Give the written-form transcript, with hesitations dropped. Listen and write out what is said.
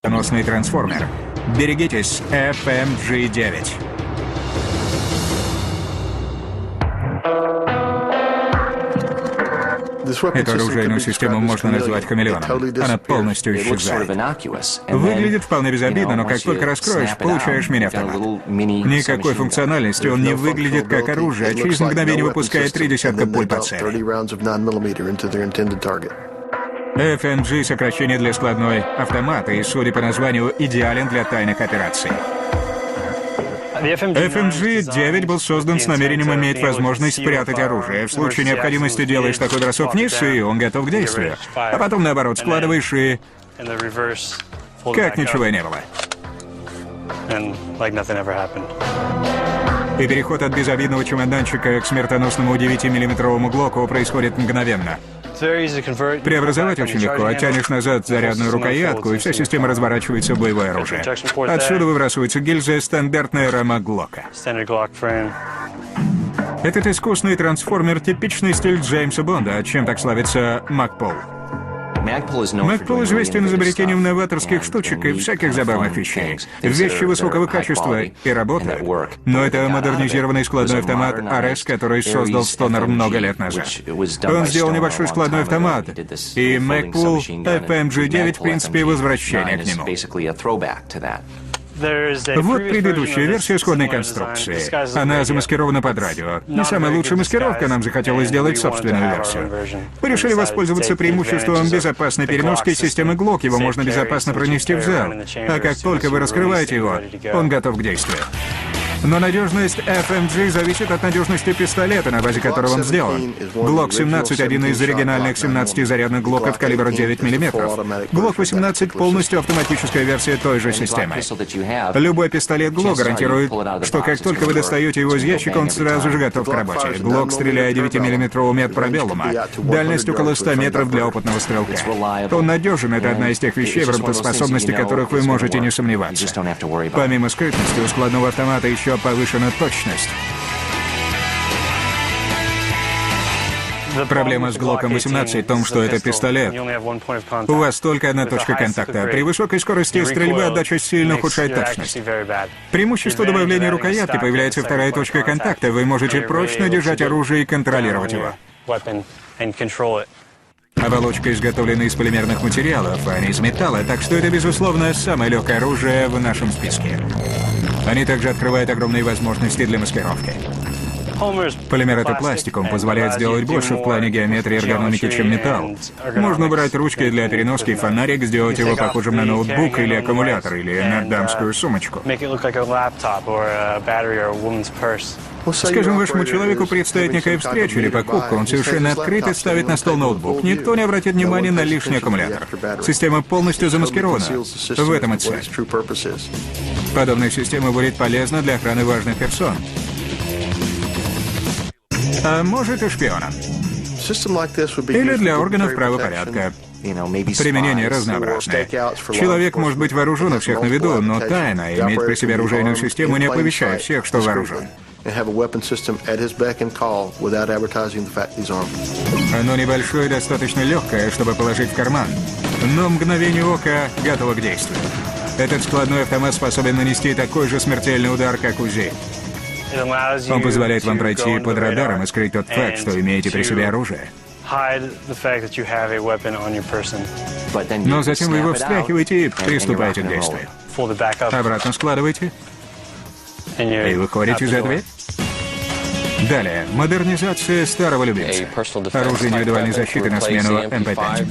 Смертоносный трансформер. Берегитесь, FMG-9. Эту оружейную систему можно назвать хамелеоном. Она полностью исчезает. Выглядит вполне безобидно, но как только раскроешь, получаешь мини-автомат. Никакой функциональности, он не выглядит как оружие, а через мгновение выпускает 30 пуль по цели. FMG — сокращение для складной автомата и, судя по названию, идеален для тайных операций. FMG-9 был создан с намерением иметь возможность спрятать оружие. В случае необходимости делаешь такой бросок вниз, и он готов к действию. А потом, наоборот, складываешь и... как ничего и не было. И переход от безобидного чемоданчика к смертоносному 9-миллиметровому глоку происходит мгновенно. Преобразовать очень легко. Оттянешь назад зарядную рукоятку, и вся система разворачивается в боевое оружие. Отсюда выбрасывается гильза, стандартная рама Глока. Этот искусный трансформер — типичный стиль Джеймса Бонда, чем так славится Макпол. Макпол известен изобретением новаторских штучек и всяких забавных вещей. Вещи высокого качества и работают. Но это модернизированный складной автомат RS, который создал Стонер много лет назад. Он сделал небольшой складной автомат, и Макпол FMG-9, в принципе, возвращение к нему. Вот предыдущая версия сходной конструкции. Она замаскирована под радио. Не самая лучшая маскировка, нам захотелось сделать собственную версию. Мы решили воспользоваться преимуществом безопасной переноски системы Glock. Его можно безопасно пронести в зал. А как только вы раскрываете его, он готов к действию. Но надежность FMG зависит от надежности пистолета, на базе которого он сделан. Glock 17 — один из оригинальных 17-зарядных глоков калибра 9 мм. Glock 18 — полностью автоматическая версия той же системы. Любой пистолет Glock гарантирует, что как только вы достаете его из ящика, он сразу же готов к работе. Glock стреляет 9-миллиметровым медпробеллума. Дальность около 100 метров для опытного стрелка. Он надежен — это одна из тех вещей, в работоспособности которых вы можете не сомневаться. Помимо скрытности, у складного автомата еще повышена точность. Проблема с Глоком 18 в том, что это пистолет. У вас только одна точка контакта. При высокой скорости стрельбы отдача сильно ухудшает точность. Преимущество добавления рукоятки: появляется вторая точка контакта. Вы можете прочно держать оружие и контролировать его. Оболочка изготовлена из полимерных материалов, а не из металла, так что это, безусловно, самое легкое оружие в нашем списке. Они также открывают огромные возможности для маскировки. Полимер — это пластикум, позволяет сделать больше в плане геометрии и эргономики, чем металл. Можно убрать ручки для переноски и фонарик, сделать его похожим на ноутбук или аккумулятор, или на дамскую сумочку. Скажем, вашему человеку предстоит некая встреча или покупка, он совершенно открыто ставит на стол ноутбук. Никто не обратит внимания на лишний аккумулятор. Система полностью замаскирована. В этом и цель. Подобная система будет полезна для охраны важных персон. А может и шпионам. Или для органов правопорядка. Применение разнообразное. Человек может быть вооружен у всех на виду, но тайно иметь при себе оружейную систему, не оповещая всех, что вооружен. Оно небольшое и достаточно легкое, чтобы положить в карман, но мгновение ока готово к действию. Этот складной автомат способен нанести такой же смертельный удар, как УЗИ. Он позволяет вам пройти под радаром и скрыть тот факт, что имеете при себе оружие. Но затем вы его встряхиваете и приступаете к действию. Обратно складываете и выходите за дверь. Далее. Модернизация старого любимца. Оружие индивидуальной защиты на смену МП5.